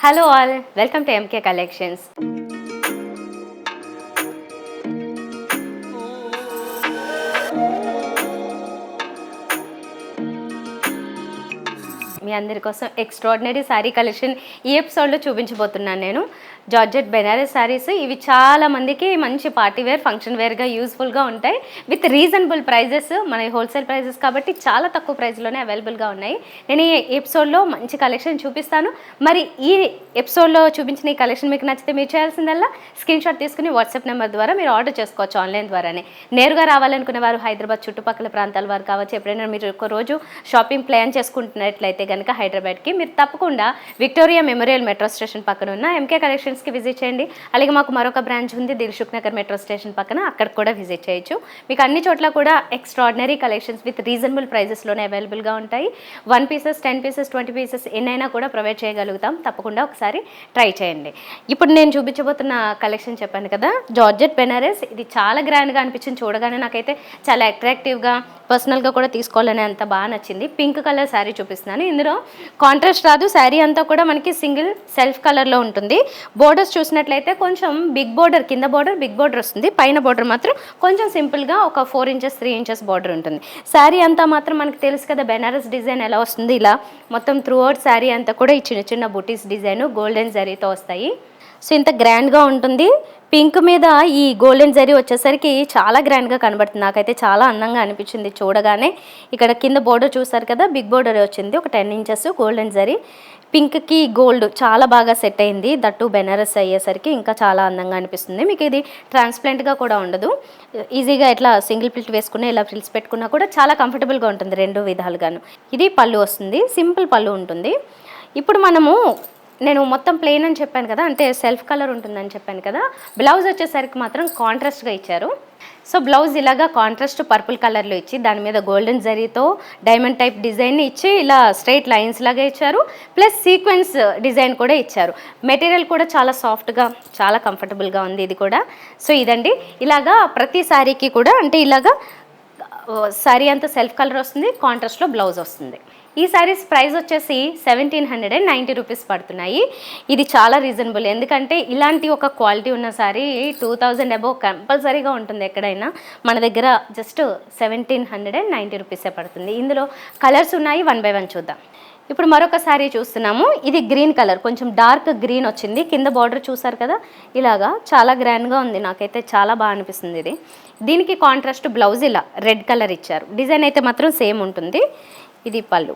Hello all, welcome to MK Collections. మీ అందరి కోసం extraordinary sari collection ఈ ఎపిసోడ్లో చూపించబోతున్నాను నేను. జార్జెట్ బెనారస్ శారీస్ ఇవి చాలా మందికి మంచి పార్టీ వేర్, ఫంక్షన్ వేర్గా యూస్ఫుల్గా ఉంటాయి. విత్ రీజనబుల్ ప్రైజెస్, మన హోల్సేల్ ప్రైజెస్ కాబట్టి చాలా తక్కువ ప్రైస్లోనే అవైలబుల్గా ఉన్నాయి. నేను ఈ ఎపిసోడ్లో మంచి కలెక్షన్ చూపిస్తాను. మరి ఈ ఎపిసోడ్లో చూపించిన ఈ కలెక్షన్ మీకు నచ్చితే మీరు చేయాల్సిందల్లా స్క్రీన్ షాట్ తీసుకుని వాట్సాప్ నెంబర్ ద్వారా మీరు ఆర్డర్ చేసుకోవచ్చు ఆన్లైన్ ద్వారానే. నేరుగా రావాలనుకునే వారు హైదరాబాద్ చుట్టుపక్కల ప్రాంతాల వారు కావచ్చు. ఎప్పుడైనా మీరు ఒక రోజు షాపింగ్ ప్లాన్ చేసుకుంటున్నట్లయితే కనుక హైదరాబాద్కి మీరు తప్పకుండా విక్టోరియా మెమోరియల్ మెట్రో స్టేషన్ పక్కన ఉన్న ఎంకే కలెక్షన్స్కి విజిట్ చేయండి. అలాగే మాకు మరొక బ్రాంచ్ ఉంది దిల్సుఖ్ నగర్ మెట్రో స్టేషన్ పక్కన, అక్కడ కూడా విజిట్ చేయొచ్చు. మీకు అన్ని చోట్ల కూడా ఎక్స్ట్రాడినరీ కలెక్షన్స్ విత్ రీజనబుల్ ప్రైజెస్లోనే అవైలబుల్గా ఉంటాయి. 1 పీసెస్, 10 పీసెస్, 20 పీసెస్ ఎన్నైనా కూడా ప్రొవైడ్ చేయగలుగుతాం. తప్పకుండా ఒకసారి ట్రై చేయండి. ఇప్పుడు నేను చూపించబోతున్న కలెక్షన్ చెప్పాను కదా, జార్జెట్ బెనారస్. ఇది చాలా గ్రాండ్గా అనిపించింది చూడగానే, నాకైతే చాలా అట్రాక్టివ్గా, పర్సనల్గా కూడా తీసుకోవాలని అంత బాగా నచ్చింది. పింక్ కలర్ శారీ చూపిస్తున్నాను. ఇందులో కాంట్రాస్ట్ రాదు, శారీ అంతా కూడా మనకి సింగిల్ సెల్ఫ్ కలర్లో ఉంటుంది. బోర్డర్స్ చూసినట్లయితే కొంచెం బిగ్ బోర్డర్, కింద బోర్డర్ బిగ్ బోర్డర్ వస్తుంది, పైన బోర్డర్ మాత్రం కొంచెం సింపుల్గా ఒక 4 ఇంచెస్ 3 ఇంచెస్ బోర్డర్ ఉంటుంది. శారీ అంతా మాత్రం మనకు తెలుసు కదా బెనారస్ డిజైన్ ఎలా వస్తుంది, ఇలా మొత్తం త్రూ అవుట్ శారీ అంతా కూడా ఈ చిన్న చిన్న బుటీస్ డిజైన్ గోల్డెన్ జరీతో వస్తాయి. సో ఇంత గ్రాండ్గా ఉంటుంది. పింక్ మీద ఈ గోల్డెన్ జరీ వచ్చేసరికి చాలా గ్రాండ్గా కనబడుతుంది. నాకైతే చాలా అందంగా అనిపించింది చూడగానే. ఇక్కడ కింద బోర్డర్ చూసారు కదా, బిగ్ బోర్డర్ వచ్చింది, ఒక 10 ఇంచెస్ గోల్డెన్ జరీ. పింక్కి గోల్డ్ చాలా బాగా సెట్ అయింది. దట్టు బెనారస్ అయ్యేసరికి ఇంకా చాలా అందంగా అనిపిస్తుంది. మీకు ఇది ట్రాన్స్పరెంట్గా కూడా ఉండదు. ఈజీగా ఇట్లా సింగిల్ ప్లిట్ వేసుకుని ఇలా ఫ్రిల్స్ పెట్టుకున్నా కూడా చాలా కంఫర్టబుల్గా ఉంటుంది రెండు విధాలుగాను. ఇది పళ్ళు వస్తుంది, సింపుల్ పళ్ళు ఉంటుంది. ఇప్పుడు నేను మొత్తం ప్లెయిన్ అని చెప్పాను కదా, అంటే సెల్ఫ్ కలర్ ఉంటుందని చెప్పాను కదా. బ్లౌజ్ వచ్చేసరికి మాత్రం కాంట్రాస్ట్గా ఇచ్చారు. సో బ్లౌజ్ ఇలాగా కాంట్రాస్ట్ పర్పుల్ కలర్లో ఇచ్చి దాని మీద గోల్డెన్ జరీతో డైమండ్ టైప్ డిజైన్ ఇచ్చి ఇలా స్ట్రైట్ లైన్స్ లాగా ఇచ్చారు. ప్లస్ సీక్వెన్స్ డిజైన్ కూడా ఇచ్చారు. మెటీరియల్ కూడా చాలా సాఫ్ట్గా, చాలా కంఫర్టబుల్గా ఉంది ఇది కూడా. సో ఇదండి, ఇలాగా ప్రతి శారీకి కూడా అంటే ఇలాగా శారీ అంతా సెల్ఫ్ కలర్ వస్తుంది, కాంట్రాస్ట్లో బ్లౌజ్ వస్తుంది. ఈ శారీస్ ప్రైస్ వచ్చేసి 1790 రూపీస్ పడుతున్నాయి. ఇది చాలా రీజనబుల్, ఎందుకంటే ఇలాంటి ఒక క్వాలిటీ ఉన్న శారీ 2000 అబోవ్ కంపల్సరీగా ఉంటుంది ఎక్కడైనా. మన దగ్గర జస్ట్ 1790 రూపీసే పడుతుంది. ఇందులో కలర్స్ ఉన్నాయి, 1 బై 1 చూద్దాం. ఇప్పుడు మరొక శారీ చూస్తున్నాము. ఇది గ్రీన్ కలర్, కొంచెం డార్క్ గ్రీన్ వచ్చింది. కింద బార్డర్ చూసారు కదా, ఇలాగా చాలా గ్రాండ్గా ఉంది. నాకైతే చాలా బాగా అనిపిస్తుంది ఇది. దీనికి కాంట్రాస్ట్ బ్లౌజ్ ఇలా రెడ్ కలర్ ఇచ్చారు. డిజైన్ అయితే మాత్రం సేమ్ ఉంటుంది. ఇది పళ్ళు.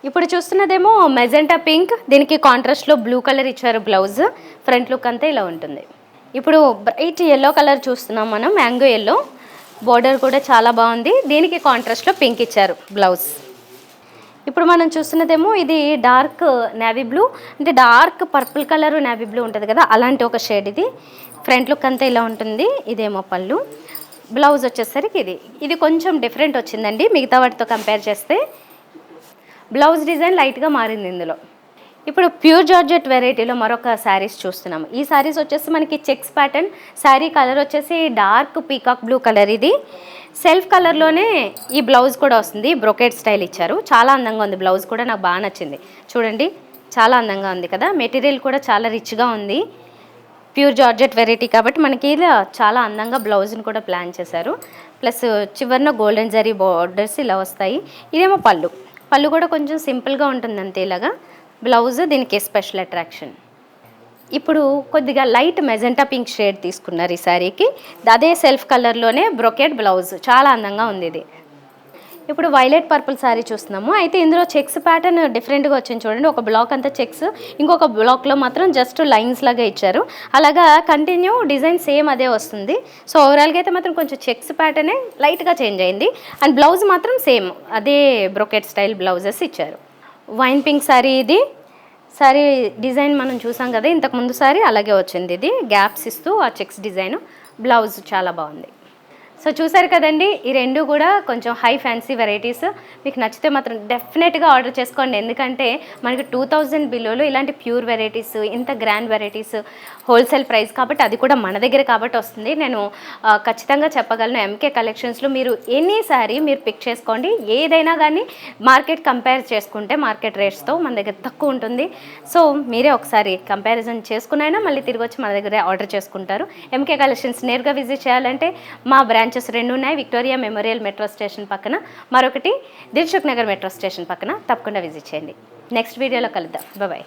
ఇప్పుడు చూస్తున్నదేమో మెజెంటా పింక్, దీనికి కాంట్రాస్ట్లో బ్లూ కలర్ ఇచ్చారు బ్లౌజ్. ఫ్రంట్ లుక్ అంతా ఇలా ఉంటుంది. ఇప్పుడు బ్రైట్ ఎల్లో కలర్ చూస్తున్నాం మనం, మ్యాంగో ఎల్లో. బోర్డర్ కూడా చాలా బాగుంది. దీనికి కాంట్రాస్ట్లో పింక్ ఇచ్చారు బ్లౌజ్. ఇప్పుడు మనం చూస్తున్నదేమో ఇది డార్క్ నేవీ బ్లూ, అంటే dark purple colour navy blue ఉంటుంది కదా, అలాంటి ఒక షేడ్ ఇది. ఫ్రంట్ లుక్ అంతా ఇలా ఉంటుంది. ఇదేమో పళ్ళు. బ్లౌజ్ వచ్చేసరికి ఇది కొంచెం డిఫరెంట్ వచ్చిందండి మిగతా వాటితో కంపేర్ చేస్తే. బ్లౌజ్ డిజైన్ లైట్గా మారింది ఇందులో. ఇప్పుడు ప్యూర్ జార్జెట్ వెరైటీలో మరొక శారీస్ చూస్తున్నాము. ఈ శారీస్ వచ్చేసి మనకి చెక్స్ ప్యాటర్న్. శారీ కలర్ వచ్చేసి డార్క్ పీకాక్ బ్లూ కలర్. ఇది సెల్ఫ్ కలర్లోనే ఈ బ్లౌజ్ కూడా వస్తుంది. బ్రొకెట్ స్టైల్ ఇచ్చారు, చాలా అందంగా ఉంది. బ్లౌజ్ కూడా నాకు బాగా నచ్చింది చూడండి, చాలా అందంగా ఉంది కదా. మెటీరియల్ కూడా చాలా రిచ్గా ఉంది. ప్యూర్ జార్జెట్ వెరైటీ కాబట్టి మనకి ఇలా చాలా అందంగా బ్లౌజ్ని కూడా ప్లాన్ చేశారు. ప్లస్ చివరిన గోల్డెన్ జరీ బార్డర్స్ ఇలా వస్తాయి. ఇదేమో పళ్ళు. పళ్ళు కూడా కొంచెం సింపుల్గా ఉంటుంది అంతే ఇలాగా. బ్లౌజ్ దీనికి స్పెషల్ అట్రాక్షన్. ఇప్పుడు కొద్దిగా లైట్ మెజెంటా పింక్ షేడ్ తీసుకున్నారు ఈ శారీకి. అదే సెల్ఫ్ కలర్లోనే బ్రొకెట్ బ్లౌజ్, చాలా అందంగా ఉంది ఇది. ఇప్పుడు వైలెట్ పర్పుల్ శారీ చూస్తున్నాము. అయితే ఇందులో చెక్స్ ప్యాటర్న్ డిఫరెంట్గా వచ్చింది చూడండి. ఒక బ్లాక్ అంతా చెక్స్, ఇంకొక బ్లాక్లో మాత్రం జస్ట్ లైన్స్ లాగా ఇచ్చారు. అలాగా కంటిన్యూ డిజైన్ సేమ్ అదే వస్తుంది. సో ఓవరాల్గా అయితే మాత్రం కొంచెం చెక్స్ ప్యాటర్నే లైట్గా చేంజ్ అయింది. అండ్ బ్లౌజ్ మాత్రం సేమ్ అదే బ్రొకెట్ స్టైల్ బ్లౌజెస్ ఇచ్చారు. వైన్ పింక్ శారీ ఇది. శారీ డిజైన్ మనం చూసాం కదా ఇంతకుముందు శారీ, అలాగే వచ్చింది. ఇది గ్యాప్స్ ఇస్తూ ఆ చెక్స్ డిజైన్. బ్లౌజ్ చాలా బాగుంది. సో చూసారు కదండి, ఈ రెండు కూడా కొంచెం హై ఫ్యాన్సీ వెరైటీస్. మీకు నచ్చితే మాత్రం డెఫినెట్గా ఆర్డర్ చేసుకోండి. ఎందుకంటే మనకి 2000 బిలోలో ఇలాంటి ప్యూర్ వెరైటీస్, ఇంత గ్రాండ్ వెరైటీస్ హోల్సేల్ ప్రైస్ కాబట్టి, అది కూడా మన దగ్గర కాబట్టి వస్తుంది. నేను ఖచ్చితంగా చెప్పగలను, ఎంకే కలెక్షన్స్లో మీరు ఎనీ సారీ మీరు పిక్ చేసుకోండి. ఏదైనా కానీ మార్కెట్ కంపేర్ చేసుకుంటే మార్కెట్ రేట్స్తో మన దగ్గర తక్కువ ఉంటుంది. సో మీరే ఒకసారి కంపారిజన్ చేసుకునైనా మళ్ళీ తిరిగి వచ్చి మన దగ్గర ఆర్డర్ చేసుకుంటారు. ఎంకే కలెక్షన్స్ నేరుగా విజిట్ చేయాలంటే మా బ్రాంచెస్ 2 ఉన్నాయి. విక్టోరియా మెమోరియల్ మెట్రో స్టేషన్ పక్కన, మరొకటి దిల్సుఖ్ నగర్ మెట్రో స్టేషన్ పక్కన. తప్పకుండా విజిట్ చేయండి. నెక్స్ట్ వీడియోలో కలుద్దాం. బాయ్.